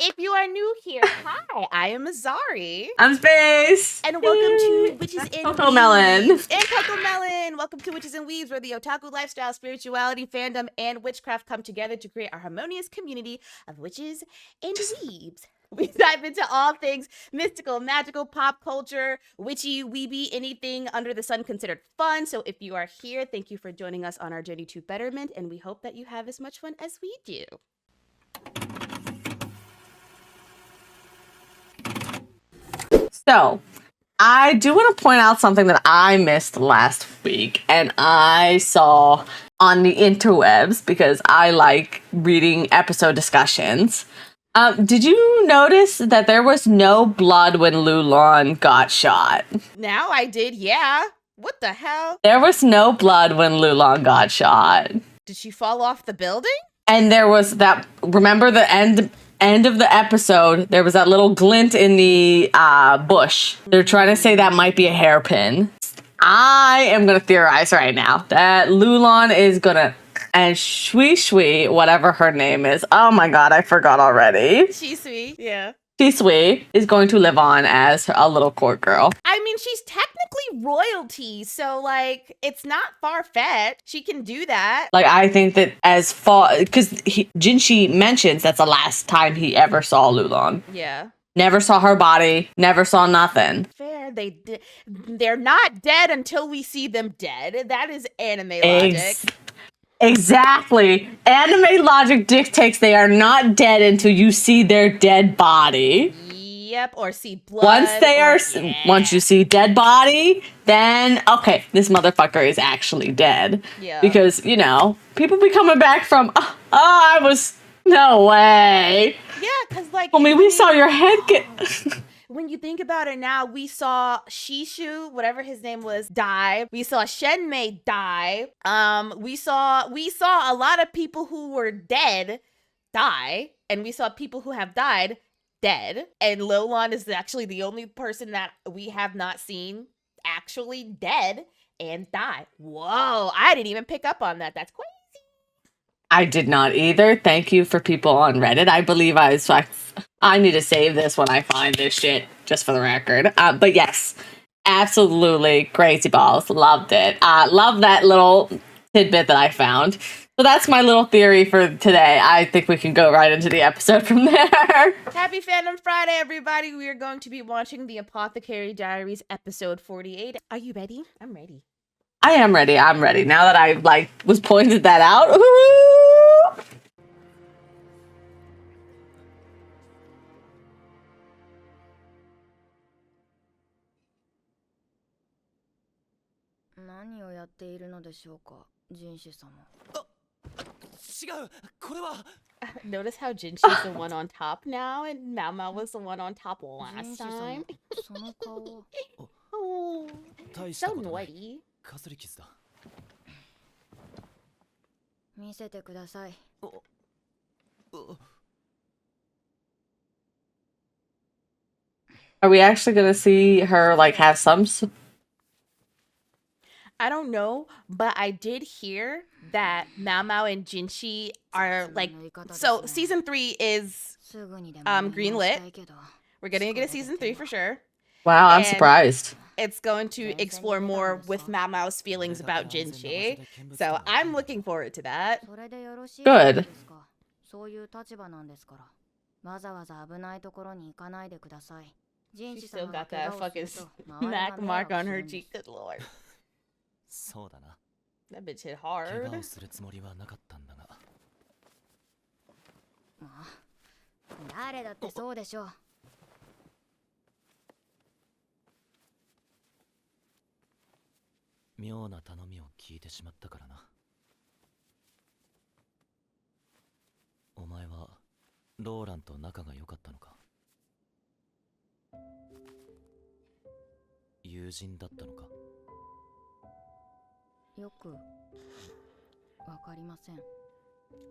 If you are new here, hi, I am Azari. I'm Space. And welcome to Witches and Coco Melon. Weebs. And Coco Melon. Welcome to Witches and Weebs, where the otaku lifestyle, spirituality, fandom, and witchcraft come together to create a harmonious community of witches and weebs. We dive into all things mystical, magical, pop culture, witchy, weeby, anything under the sun considered fun. So if you are here, thank you for joining us on our journey to betterment, and we hope that you have as much fun as we do. So, I do want to point out something that I missed last week, and I saw on the interwebs because I like reading episode discussions. Did you notice that there was no blood when Lulon got shot? Now I did, yeah. What the hell? There was no blood when Lulon got shot. Did she fall off the building? And there was that, remember the end of the episode, there was that little glint in the bush. They're trying to say that might be a hairpin. I am going to theorize right now that Lulon is going to, and Shui, whatever her name is, oh my god, I forgot already. Shui, yeah. Shui is going to live on as a little court girl. I mean, she's technically royalty, so, like, it's not far-fetched. She can do that. Like, I think that as far, because Jinshi mentions that's the last time he ever saw Lulon. Yeah. Never saw her body, never saw nothing. Fair, they're not dead until we see them dead. That is anime logic. Exactly. Anime logic dictates they are not dead until you see their dead body. Yep, or see blood. Once you see dead body, then okay, this motherfucker is actually dead. Yeah. Because, you know, people be coming back from, no way. Yeah, because, like, I mean, we saw your head get... When you think about it now, we saw Shishu, whatever his name was, die. We saw Shenmei die. We saw a lot of people who were dead die, and we saw people who have died dead. And Lulon is actually the only person that we have not seen actually dead and die. Whoa, I didn't even pick up on that. That's crazy. I did not either. Thank you for people on Reddit. I believe I need to save this when I find this shit, just for the record. But yes, absolutely crazy balls. Loved it. Love that little tidbit that I found. So that's my little theory for today. I think we can go right into the episode from there. Happy Fandom Friday, everybody. We are going to be watching the Apothecary Diaries episode 48. Are you ready? I'm ready. I am ready. I'm ready. Now that I was pointed that out. Ooh. Notice how Jinshi's the one on top now, and Mao Mao was the one on top last time. Oh, so naughty. Are we actually gonna see her have some? I don't know, but I did hear that Mao Mao and Jinshi are so season 3 is greenlit. We're gonna get a season 3 for sure. Wow, I'm surprised. It's going to explore more with Mao Mao's feelings about Jinshi. So I'm looking forward to that. Good. She still got that fucking smack mark on her cheek. Good lord. That bitch hit hard.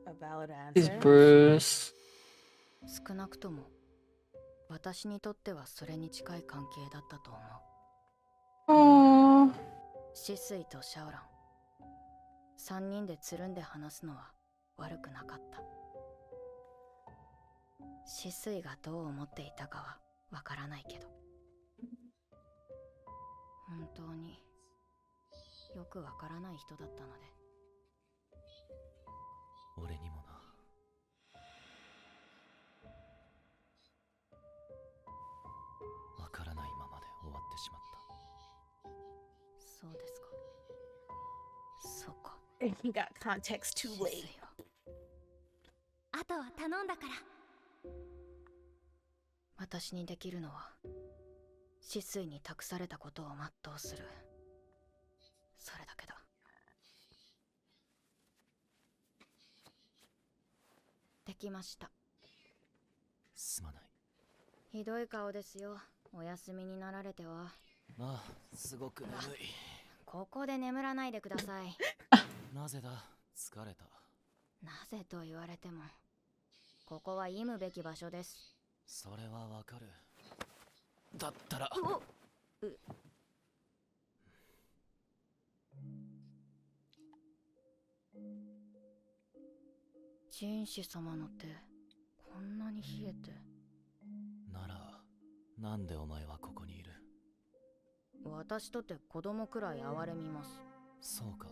A valid answer. He's Bruce. 少なくとも私にとってはそれに近い関係だったと思う。シスイとシャオラン、3人でつるんで話すのは悪くなかった。止水がどう思っていたかはわからないけど、本当によくわからない人だったので。俺にもな。わからないままで終わってしまった。そうですか。そうか。 He got context too 止 late. 水はあとは頼んだから。私にできるのは止水に託されたことを全うする、それだけだ。できました。すまない。ひどい顔ですよ。お休みになられては。ああ、すごく眠い。ここで眠らないでください。なぜだ、疲れた。なぜと言われても、ここは忌むべき場所です。それはわかる。だったら紳士様の手、こんなに冷えて。ならなんでお前はここにいる？私とて子供くらい哀れみます。そうか、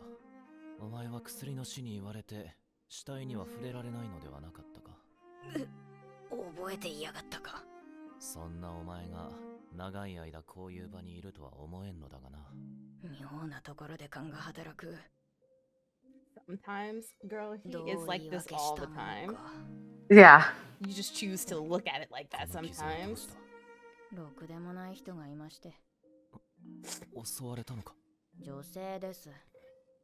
お前は薬の死に言われて死体には触れられないのではなかったか。覚えていやがったか。そんなお前が長い間こういう場にいるとは思えんのだがな。妙なところで勘が働く。 Sometimes, girl, he どう is like 言い this 訳 all し the たもの time. か。Yeah. You just choose to look at it like that この傷はどう sometimes. した？ろくでもない人がいまして。襲われたのか？女性です。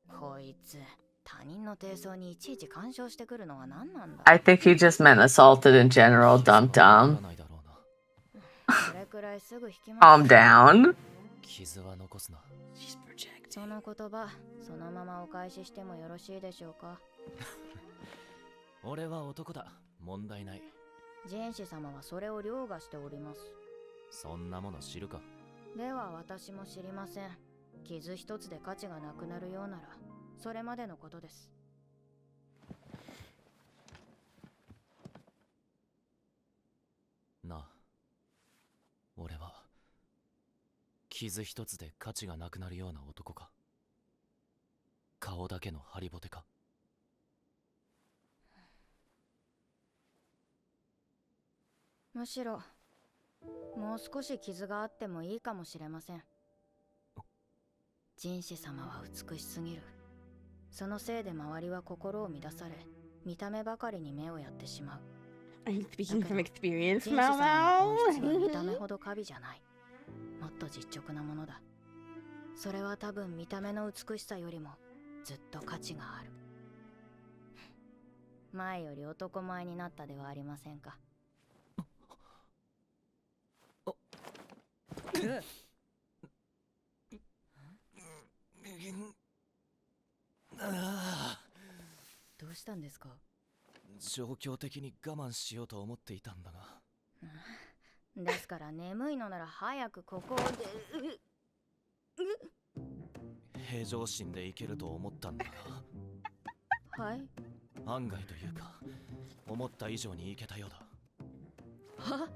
こいつ、他人の低層にいちいち干渉してくるのは何なんだ。 I think he just meant assaulted in general. Dum 傷はわ dum. からないだろうな。それくらいすぐ引きま Calm す。 down. 傷は残すな。その言葉、そのままお返ししてもよろしいでしょうか。俺は男だ。問題ない。紳士様はそれを凌駕しております。そんなもの知るか。では私も知りません。傷一つで価値がなくなるようなら、それまでのことです。なあ、俺は傷一つで価値がなくなるような男か？顔だけのハリボテか？むしろ、もう少し傷があってもいいかもしれません。紳士様は美しすぎる。そのせいで周りは心を乱され、見た目ばかりに目をやってしまう。 Are you speaking from experience, 紳士様の本質は見た目 Mao? ほど華美じゃない。もっと実直なものだ。それは多分見た目の美しさよりもずっと価値がある。前より男前になったではありませんか。どうしたんですか？状況的に我慢しようと思っていたんだが。ですから眠いのなら早くここで。平常心でいけると思ったんだが。はい。案外というか、思った以上にいけたようだ。は、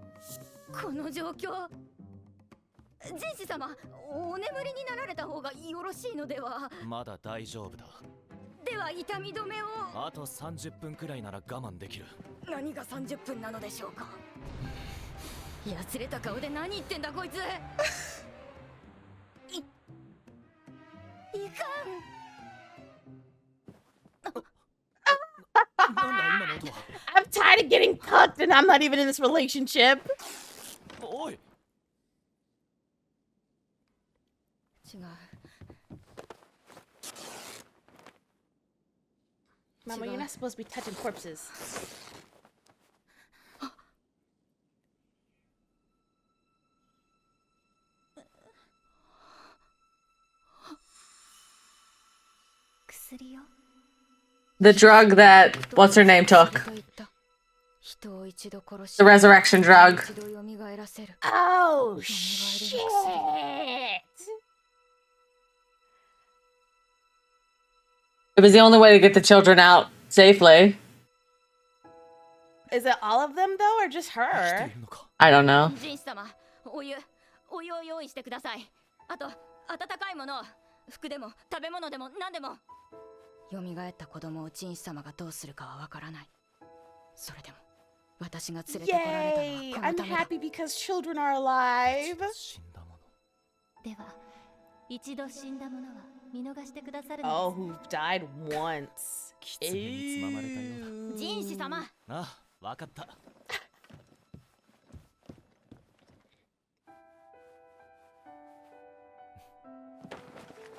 この状況。紳士様、お眠りになられた方がよろしいのでは。まだ大丈夫だ。では痛み止めを。あと30分くらいなら我慢できる。何が30分なのでしょうか。やつれた顔で何言ってんだこいつ。いかん。なんだ今の音は。I'm tired of getting cucked and I'm not even in this relationship. おい。違う。Mama, you're not supposed to be touching corpses. 薬よ。 The drug that what's her name took. 人を一度殺し、 The resurrection drug. 一度蘇らせる。 Oh, shit. It was the only way to get the children out safely. Is it all of them though, or just 生きて her? いるのか。 I don't know. ジンシ様、お湯を用意してください。あと温かいもの、服でも食べ物でも何でも。蘇った子供をジンシ様がどうするかはわからない。それでも私が連れてこられたの Yay! はこの I'm ためだ。 happy because children are alive. 死んだもの。では一度死んだ者は見逃してくださる Oh, ので who died once. 狐につままれたよう Ew. ジンシ様、だ。ああ、わかった。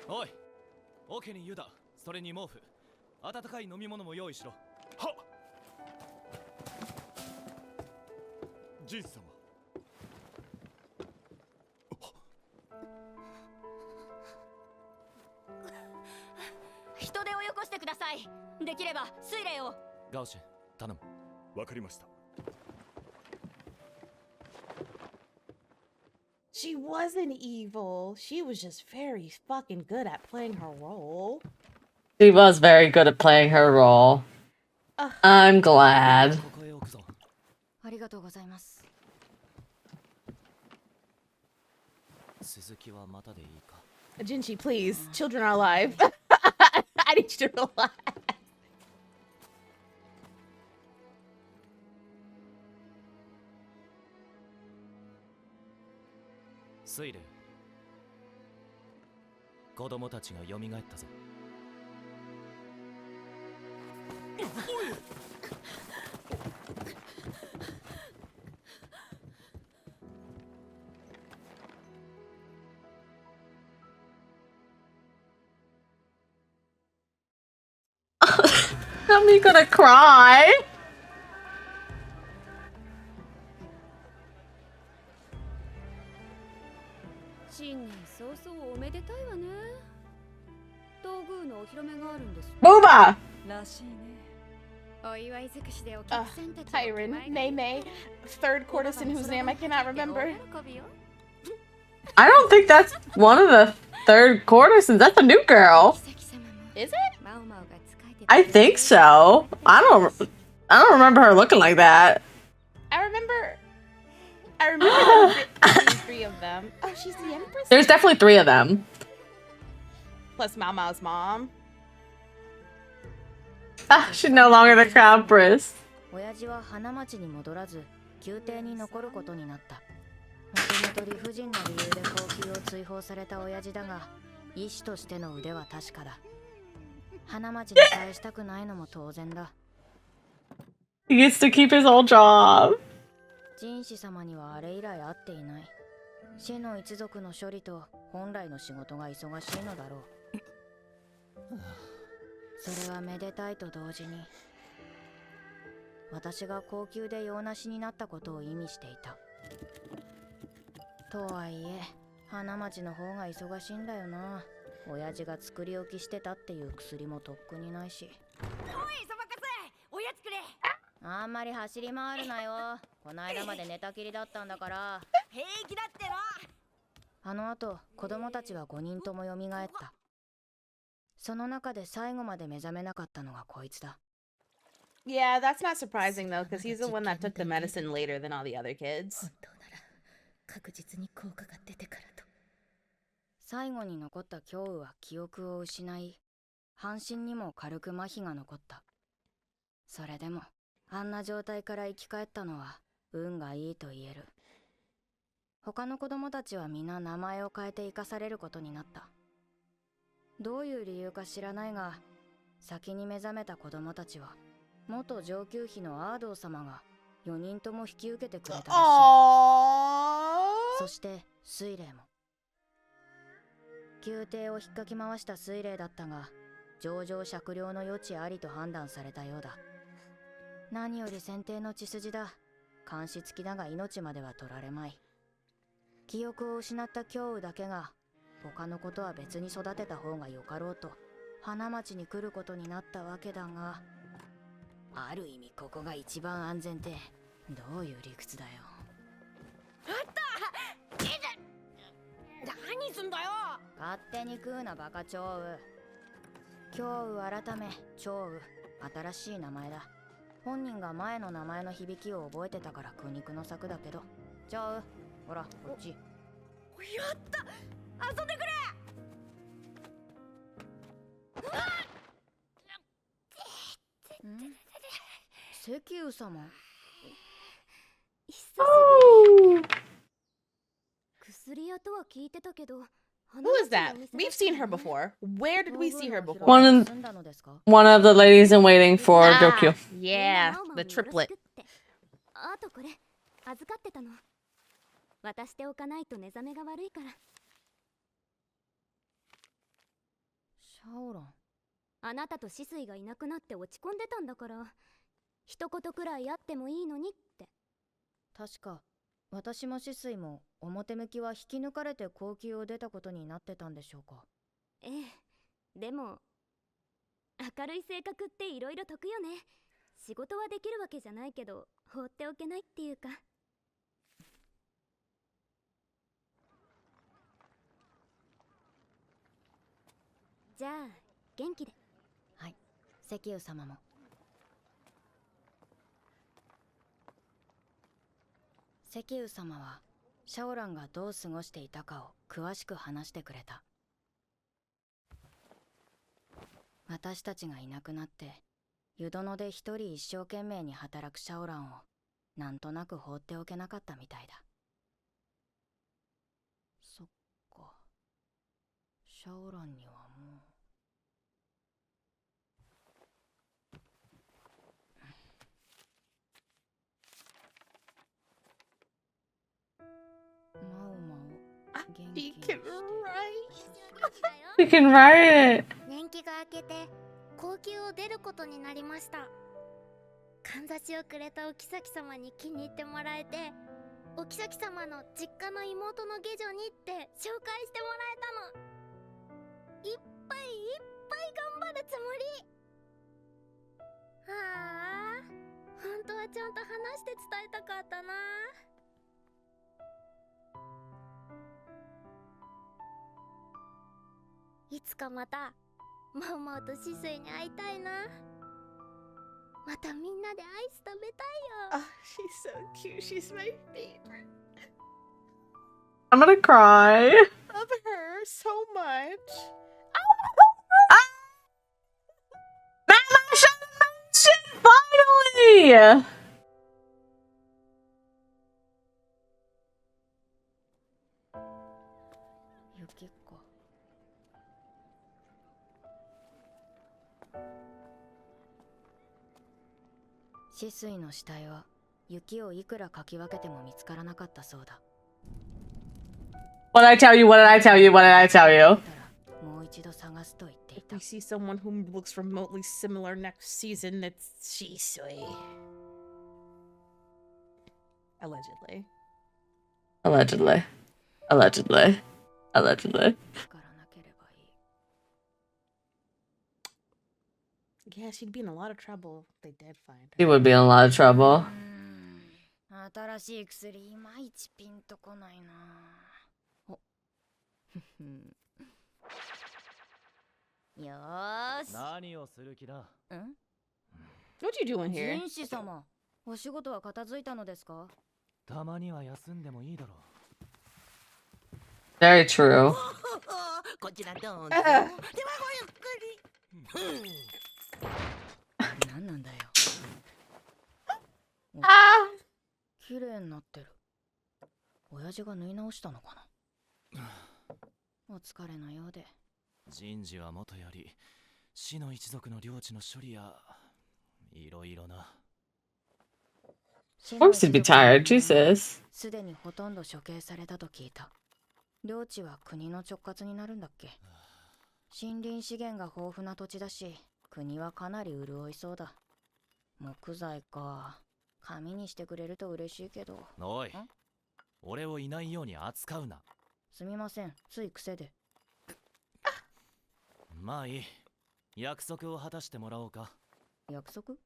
おい、オケにユダ、それに毛布、温かい飲み物も用意しろ。はっ。ジン様。人手をよこしてください。できれば水霊を。ガオシェ、頼む。わかりました。 She wasn't evil. She was just very fucking good at playing her role. She was very good at playing her role. I'm glad. ここへ置くぞ。ありがとうございます。続きはまたでいいか。 Jinchi, please. Children are alive. I need you to relax. 水霊、子供たちが蘇ったぞ。I'm me gonna cry. 新年早々おめでたいわね。道具のお披露目があるんです Booba! らしいね。お祝い尽くしでお客 Uh, さんたち Tyron, Mei Mei, third courtesan whose name I cannot remember. I don't think that's one of the third courtesans. That's a new girl. Is it? I think so. I don't remember her looking like that. I remember there being three of them. Oh, she's the Empress? There's definitely 3 of them. Plus Mao Mao's mom. Ah, she's no longer the crown prince. 親父は花町に戻らず宮廷に残ることになった。もともと理不尽な理由で高級を追放された親父だが、医師としての腕は確かだ。花町に返したくないのも当然だ。He gets to keep his old job. ジンシ様にはあれ以来会っていない。死の一族の処理と本来の仕事が忙しいのだろう。それはめでたいと同時に、私が高級で用なしになったことを意味していた。とはいえ、花町の方が忙しいんだよな。親父が作り置きしてたっていう薬もとっくにないし。おい、そばかす、おやつくれ。あんまり走り回るなよ。こないだまで寝たきりだったんだから。平気だっての。あの後、子供たちは5人とも蘇った。その中で最後まで目覚めなかったのがこいつだ。Yeah, that's not surprising though, because he's the one that took the medicine later than all the other kids. 本当なら確実に効果が出てからと。最後に残った胸羽は記憶を失い、半身にも軽く麻痺が残った。それでも、あんな状態から生き返ったのは運がいいと言える。他の子供たちは皆名前を変えて生かされることになった。どういう理由か知らないが、先に目覚めた子供たちは、元上級妃のアードー様が4人とも引き受けてくれたらしい。そして、水霊も。宮廷を引っかき回した水霊だったが、情状酌量の余地ありと判断されたようだ。何より先帝の血筋だ。監視付きだが命までは取られまい。記憶を失った胸羽だけが、他のことは別に育てた方がよかろうと、花町に来ることになったわけだが、ある意味ここが一番安全って、どういう理屈だよ。あった！何すんだよ！勝手に食うなバカ趙羽。胸羽改め趙羽、新しい名前だ。本人が前の名前の響きを覚えてたから苦肉の策だけど。ちゃう。ほら、こっち。やった遊んでくれ石油様。久しぶ Oh. り。薬屋とは聞いてたけど。 Who is that? We've seen her before. Where did we see her before? One of the ladies in waiting for Dokyo. Yeah, the triplet. あとこれ預かってたの。渡しておかないと寝覚めが悪いから。シャオラン。あなたとシスイがいなくなって落ち込んでたんだから、一言くらいあってもいいのにって。確か私もシスイも表向きは引き抜かれて高級を出たことになってたんでしょうか。ええ、でも明るい性格っていろいろ得よね。仕事はできるわけじゃないけど放っておけないっていうか。じゃあ元気で。はい、石油様も。石油様はシャオランがどう過ごしていたかを詳しく話してくれた。私たちがいなくなって湯殿で一人一生懸命に働くシャオランをなんとなく放っておけなかったみたいだ。そっか、シャオランにはもう。He can write. You can write it. 年季が明けて高級を出ることになりました。かんざしをくれたお妃様に気に入ってもらえて、お妃様の実家の妹の下女にって紹介してもらえたの。いっぱいいっぱい頑張るつもり。ああ、本当はちゃんと話して伝えたかったな。いつかまたマウマウとシスイに会いたいな。またみんなでアイス食べたいよ。 Oh, she's so cute. She's my favorite. I'm gonna cry. Love her so much. Finally! 雪か。シスイの死体は雪をいくらかき分けても見つからなかったそうだ。What did I tell you? What did I tell you? What did I tell you? もう一度探すと言ってい If た。 we see someone who looks remotely similar next season, it's Shisui. Allegedly. Allegedly. Allegedly. Allegedly. からなければいい。 Yeah, she'd be in a lot of trouble if they did find She her. would be in a lot of trouble. 新しい薬いまいちピンとこないな。およーし。何をする気だ。ん What you doing here? 人士様、お仕事は片付いたのですか？たまには休んでもいいだろう。 Very true. こちらどうぞ。 Ah. ではごゆっくり。なんなんだよ。 Ah! 綺麗になってる。親父が縫い直したのかな。お疲れのようで。人事はもとより死の一族の領地の処理やいろいろな。 Of course he'd be tired. Jesus. すでにほとんど処刑されたと聞いた。領地は国の直轄になるんだっけ。森林資源が豊富な土地だし、国はかなり潤いそうだ。木材か。紙にしてくれると嬉しいけど。おい、俺をいないように扱うな。すみません、つい癖で。まあいい。約束を果たしてもらおうか。約束？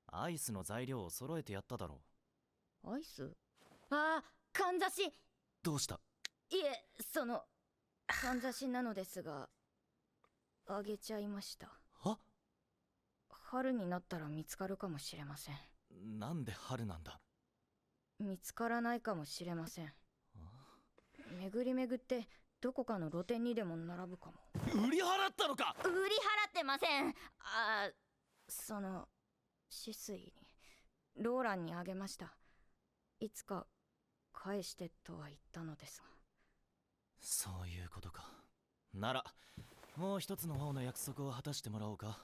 アイスの材料を揃えてやっただろアイス？ああ、かんざし。う。どうした？いえ、かんざしなのですが、あげちゃいました。は？春になったら見つかるかもしれません。なんで春なんだ。見つからないかもしれません。巡り巡ってどこかの露店にでも並ぶかも。売り払ったのか。売り払ってません。その止水にローランにあげました。いつか返してとは言ったのですが。そういうことか。ならもう一つの方の約束を果たしてもらおうか。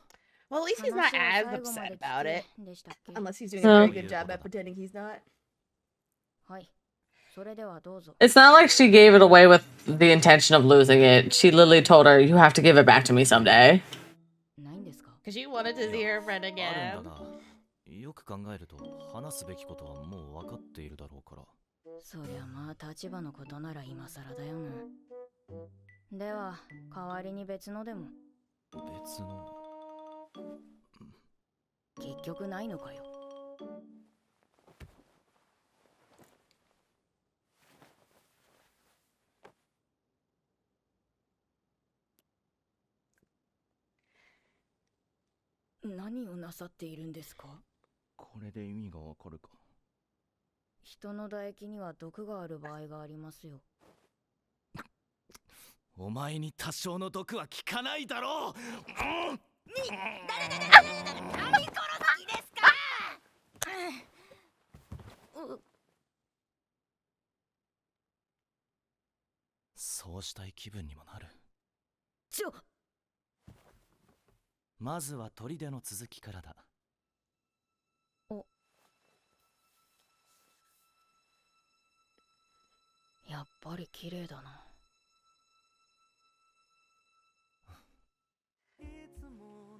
Well, at least he's not as upset about it. でしたっけ。 Unless he's doing a very good job at pretending he's not. はい。それではどうぞ。 It's not like she gave it away with the intention of losing it. She literally told her, "You have to give it back to me someday." ないんですか。 Because she wanted to see her friend ある again. んだな。よく考えると話すべきことはもう分かっているだろうから。そりゃまあ立場のことなら今更だよな。では代わりに別のでも。別の。結局ないのかよ。何をなさっているんですか。これで意味がわかるか。人の唾液には毒がある場合がありますよ。お前に多少の毒は効かないだろう。誰殺す気ですか。そうしたい気分にもなる。ちょ。まずは砦の続きからだ。やっぱり綺麗だな。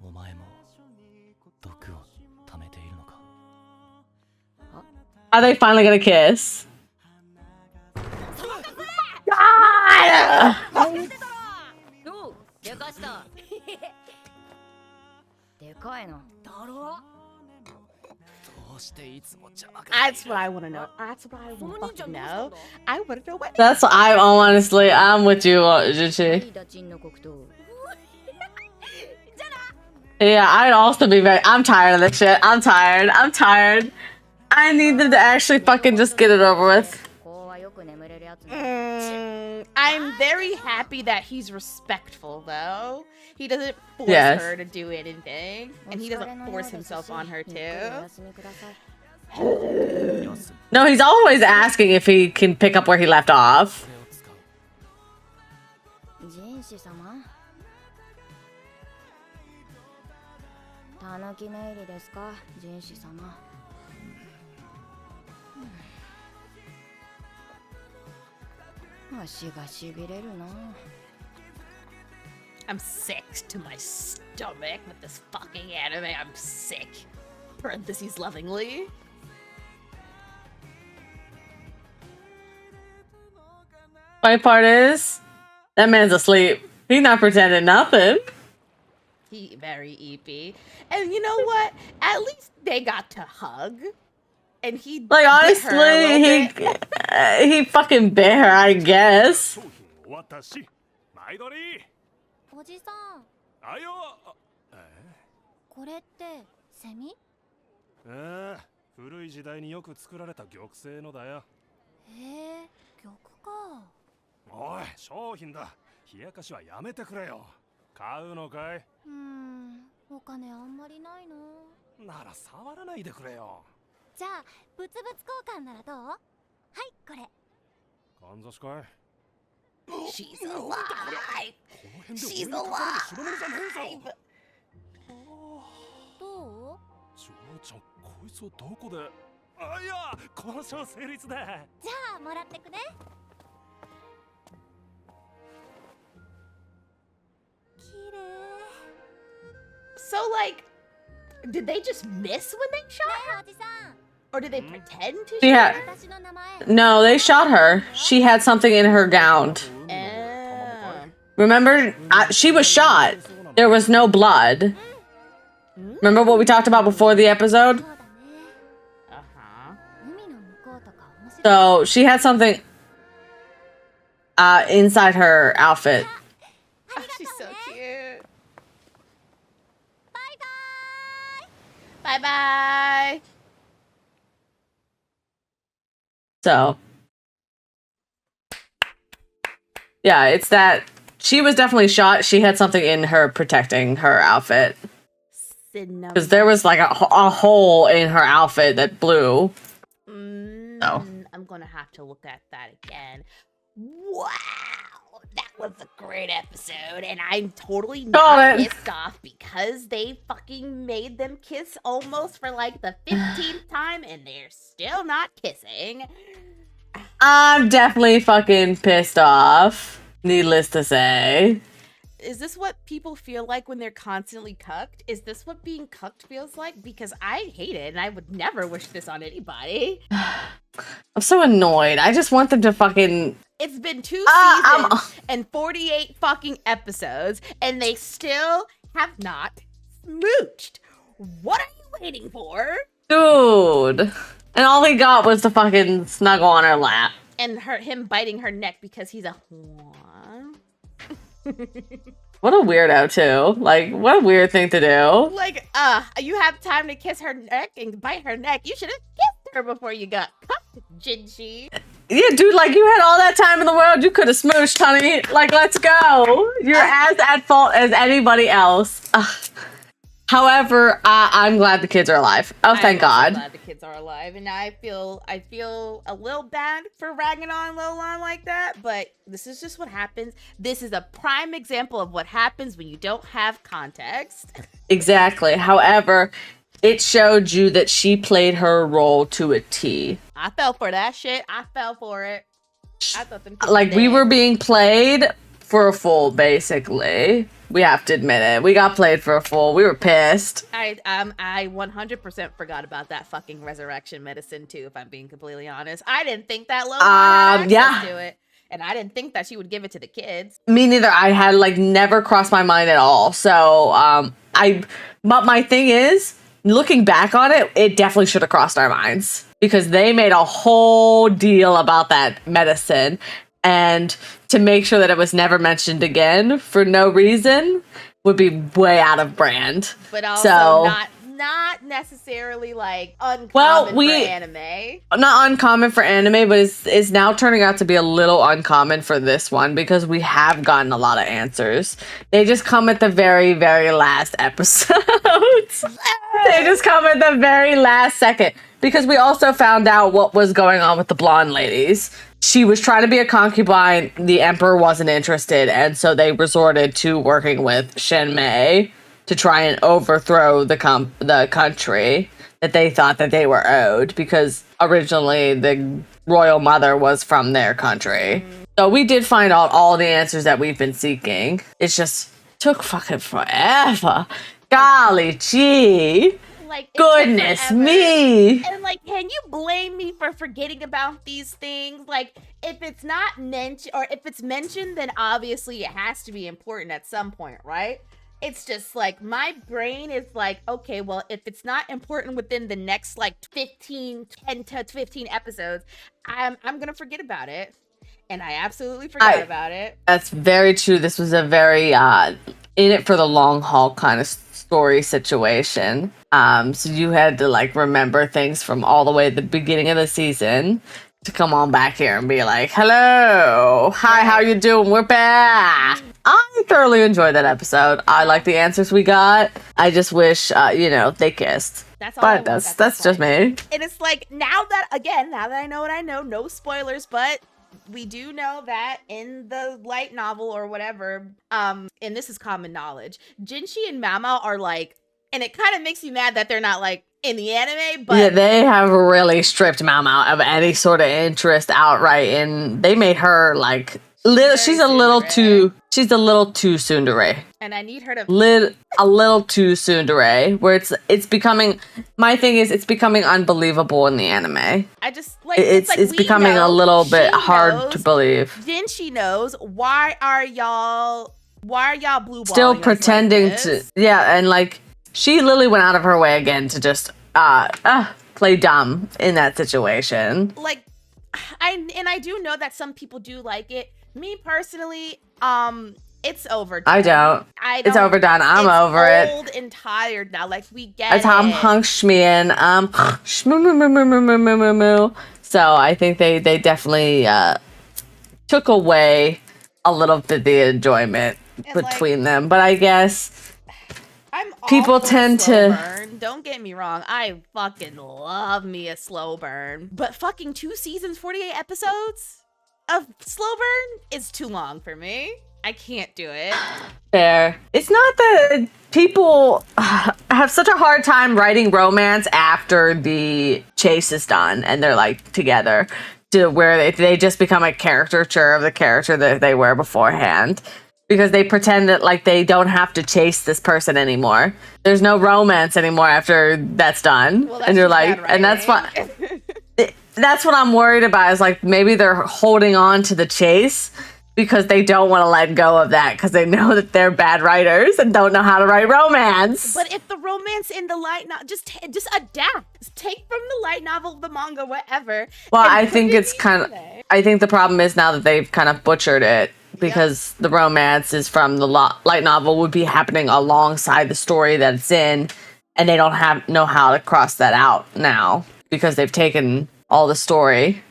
お前も毒を溜めているのか。 Are they finally gonna kiss? God! おう、でかした。でかいな。だろ。どうしていつも邪魔が。 That's what I want to know. That's what I want to fucking know. I want to know what. That's honestly, I'm with you, Juchi. ダチンの黒糖。 Yeah, I'd also be very. I'm tired of this shit. I'm tired. I need them to actually fucking just get it over with. I'm very happy that he's respectful, though. He doesn't force Yes. her to do anything, and he doesn't force himself on her too. No, he's always asking if he can pick up where he left off. 人士様。たぬき寝入りですか、人士様。足がしびれるな。 I'm sick to my stomach with this fucking anime. I'm sick. Parentheses lovingly. Funny part is, that man's asleep. He's not pretending nothing. He very EP. And you know what? At least they got to hug. And he Like, bit her a honestly, little bit. he fucking bit her, I guess. おじさん、あよ。これってセミ？古い時代によく作られた玉製のだよ。へえ、玉か。おい、商品だ。冷やかしはやめてくれよ。買うのかい？お金あんまりないの。なら触らないでくれよ。じゃあ物々交換ならどう？はい、これ。かんざしかい？ She's alive. She's alive. どう？嬢ちゃん、こいつをどこで？あ、いや、交渉成立だ。じゃあもらってくね。綺麗。 So, like, did they just miss when they shot her? おじさん。 Or did they pretend to She shoot had, 私の名前。 no, they shot her. She had something in her gown. Remember, she was shot. There was no blood. Remember what we talked about before the episode? そうだね。 海の向こうとか面白い。 So she had something inside her outfit. Oh, she's so cute. バイバーイ。 Bye bye. So yeah, it's that she was definitely shot. She had something in her protecting her outfit. Because there was like a hole in her outfit that blew. I'm gonna have to look at that again. Wow, that was a great episode, and I'm totally not pissed off because they fucking made them kiss almost for like the 15th time, and they're still not kissing. I'm definitely fucking pissed off, needless to say. Is this what people feel like when they're constantly cucked? Is this what being cucked feels like? Because I hate it, and I would never wish this on anybody. I'm so annoyed. I just want them to fucking... It's been 2 seasons and 48 fucking episodes, and they still have not smooched. What are you waiting for? Dude. And all he got was to fucking snuggle on her lap. And him biting her neck because he's a whore. What a weirdo, too. Like, what a weird thing to do. Like, you have time to kiss her neck and bite her neck. You should have kissed her before you got cucked, Jinshi. Yeah, dude, like, you had all that time in the world. You could have smooshed, honey. Like, let's go. You're as at fault as anybody else. Ugh. However, I'm glad the kids are alive. Oh, thank God. I'm glad the kids are alive, and I feel a little bad for ragging on Lolan like that, but this is just what happens. This is a prime example of what happens when you don't have context. Exactly. However, it showed you that she played her role to a T. I fell for that shit. I fell for it. I thought them kids like, were we dead. were being played for a fool, basically. We have to admit it. We got played for a fool. We were pissed. I 100% forgot about that fucking resurrection medicine too, if I'm being completely honest. I didn't think that Lola had access to it. And I didn't think that she would give it to the kids. Me neither. I had like never crossed my mind at all. So but my thing is, looking back on it, it definitely should have crossed our minds. Because they made a whole deal about that medicine. And to make sure that it was never mentioned again for no reason would be way out of brand. But also not necessarily like uncommon for anime. Not uncommon for anime, but it's now turning out to be a little uncommon for this one because we have gotten a lot of answers. They just come at the very, very last episode. They just come at the very last second. Because we also found out what was going on with the blonde ladies. She was trying to be a concubine. The emperor wasn't interested. And so they resorted to working with Shenmei to try and overthrow the country that they thought that they were owed. Because originally the royal mother was from their country. So we did find out all the answers that we've been seeking. It just took fucking forever. Golly gee. Like, goodness me. And like, can you blame me for forgetting about these things? Like, if it's not mentioned, or if it's mentioned, then obviously it has to be important at some point, right? It's just like, my brain is like, okay, well, if it's not important within the next like 10 to 15 episodes, I'm gonna forget about it. And I absolutely forgot about it. That's very true. This was a very in it for the long haul kind of story situation. So you had to like remember things from all the way at the beginning of the season to come on back here and be like, hello, hi, how you doing? We're back. I thoroughly enjoyed that episode. I like the answers we got. I just wish, they kissed. That's all. But that's just me. And it's like, now that I know what I know, no spoilers, but we do know that in the light novel or whatever, and this is common knowledge, Jinshi and Mama are like, and it kind of makes you mad that they're not like in the anime, but yeah, they have really stripped Mama of any sort of interest outright, and they made her like she's a little too tsundere. And I need her to a little too tsundere, where it's becoming, my thing is, it's becoming unbelievable in the anime. I just like it's becoming a little bit hard to believe. Then she knows, why are y'all blue still pretending to, and like she literally went out of her way again to just play dumb in that situation. Like, I do know that some people do like it. Me personally, it's overdone. I don't. It's overdone. I'm over it. Old and tired now. Like, we get That's how I'm hung shmeeing. So I think they definitely took away a little bit the enjoyment And, between them. But I guess I'm all people for tend slow to. burn. Don't get me wrong. I fucking love me a slow burn. But fucking 2 seasons, 48 episodes of slow burn is too long for me. I can't do it. Fair. It's not that people have such a hard time writing romance after the chase is done and they're like together, to where they just become a caricature of the character that they were beforehand, because they pretend that like they don't have to chase this person anymore. There's no romance anymore after that's done. Well, and you're just like, bad and that's what writing. that's what I'm worried about, is like maybe they're holding on to the chase because they don't want to let go of that, because they know that they're bad writers and don't know how to write romance. But if the romance in the light novel, just adapt. Just take from the light novel, the manga, whatever. Well, and I put think it it's in kind of. anime. I think the problem is now that they've kind of butchered it, because the romance is from the light novel would be happening alongside the story that it's in, and they don't know how to cross that out now because they've taken all the story.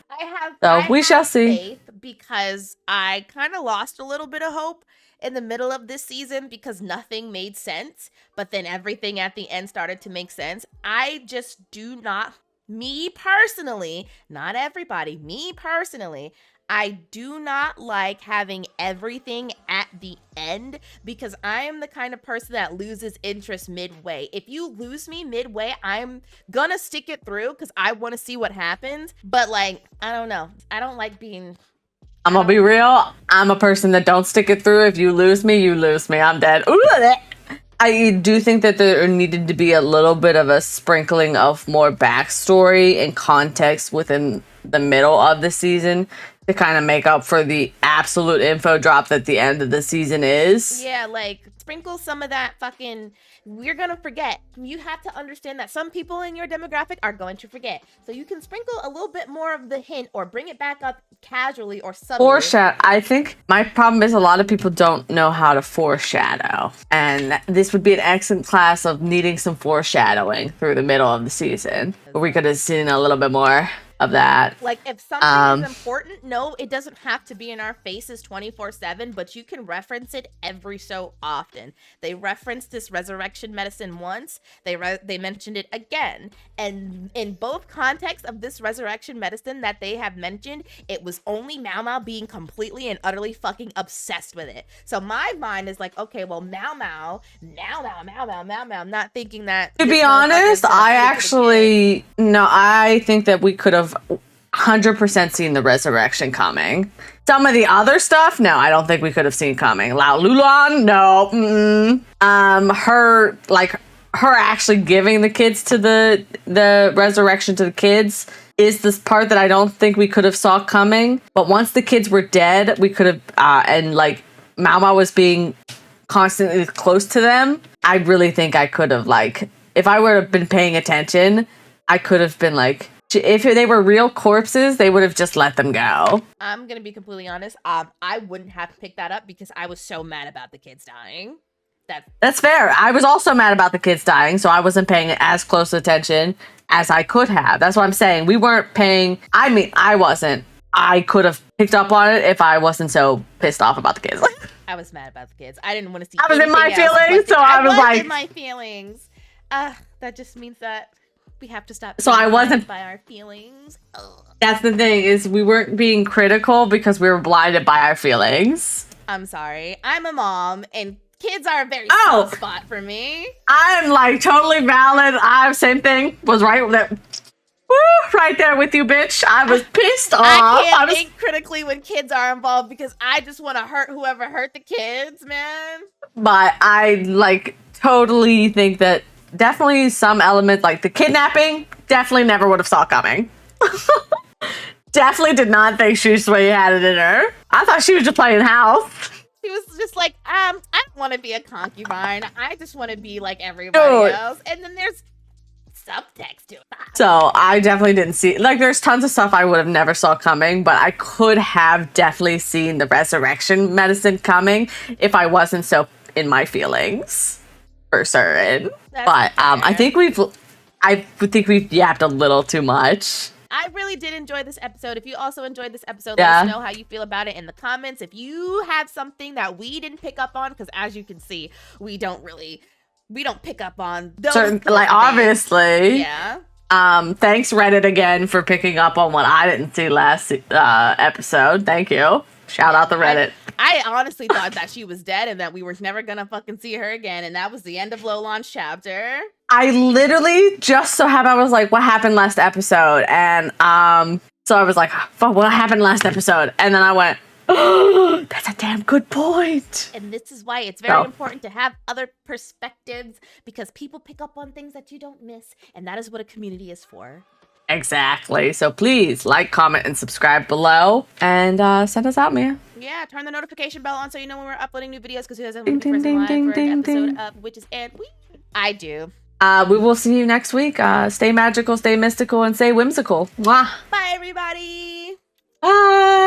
We shall see. Faith, because I kind of lost a little bit of hope in the middle of this season because nothing made sense, but then everything at the end started to make sense. I just do not, me personally, not everybody, me personally, I do not like having everything at the end, because I am the kind of person that loses interest midway. If you lose me midway, I'm gonna stick it through because I want to see what happens. But like, I don't know. I don't like being. I'm gonna be real. I'm a person that don't stick it through. If you lose me, you lose me. I'm dead. Ooh, I do think that there needed to be a little bit of a sprinkling of more backstory and context within the middle of the season to kind of make up for the absolute info drop that the end of the season is. Yeah, like sprinkle some of that fucking. We're gonna forget. You have to understand that some people in your demographic are going to forget. So you can sprinkle a little bit more of the hint or bring it back up casually or subtly. Foreshadow. I think my problem is a lot of people don't know how to foreshadow. And this would be an excellent class of needing some foreshadowing through the middle of the season, where we could have seen a little bit more of that. Like, if something is important, no, it doesn't have to be in our faces 24/7, but you can reference it every so often. They referenced this resurrection medicine once. They mentioned it again. And in both contexts of this resurrection medicine that they have mentioned, it was only Mao Mao being completely and utterly fucking obsessed with it. So my mind is like, okay, well, Mao Mao, I'm not thinking that. To be honest, I think that we could have 100% seen the resurrection coming. Some of the other stuff, no, I don't think we could have seen coming. Lao Lulan, no. Her actually giving the kids to the resurrection to the kids is this part that I don't think we could have saw coming. But once the kids were dead, we could have, and like Mao Mao was being constantly close to them, I really think I could have, like, if I would have been paying attention, I could have been like, if they were real corpses, they would have just let them go. I'm gonna be completely honest. I wouldn't have picked that up because I was so mad about the kids dying. That's fair. I was also mad about the kids dying, so I wasn't paying as close attention as I could have. That's what I'm saying. We weren't paying. I mean, I wasn't. I could have picked up on it if I wasn't so pissed off about the kids. I was mad about the kids. I didn't want to see. I was in my feelings, so I was like, in my feelings. That just means that we have to stop. So I wasn't by our feelings. Ugh. That's the thing, is we weren't being critical because we were blinded by our feelings. I'm sorry. I'm a mom, and kids are a very soft spot for me. I'm like totally valid. Same thing. Was right there. Woo, right there with you, bitch. I was pissed off. I can't think critically when kids are involved because I just want to hurt whoever hurt the kids, man. But I like totally think that definitely some elements, like the kidnapping, definitely never would have saw coming. Definitely did not think she had it in her. I thought she was just playing house. She was just like, I don't want to be a concubine. I just want to be like everybody else. And then there's subtext to it. So I definitely didn't see, like, there's tons of stuff I would have never saw coming, but I could have definitely seen the resurrection medicine coming if I wasn't so in my feelings, for certain. But I think we've yapped a little too much. I really did enjoy this episode. If you also enjoyed this episode, Yeah. let us know how you feel about it in the comments. If you have something that we didn't pick up on, because as you can see, we don't pick up on those Certain, sort like, of things. obviously. Yeah. Thanks Reddit again for picking up on what I didn't see last episode. Thank you. Shout out to Reddit. I honestly thought that she was dead and that we were never gonna fucking see her again, and that was the end of Lolon's chapter. I literally just so happened, I was like, what happened last episode? And so I was like, fuck, what happened last episode? And then I went, oh, that's a damn good point. And this is why it's very important to have other perspectives, because people pick up on things that you don't miss, and that is what a community is for. Exactly. So please like, comment, and subscribe below, and send us out, Mia. Yeah, turn the notification bell on so you know when we're uploading new videos, because who doesn't want to be first in line for an episode of Witches and Weebs? I do. We will see you next week. Stay magical, stay mystical, and stay whimsical. Mwah. Bye, everybody. Bye.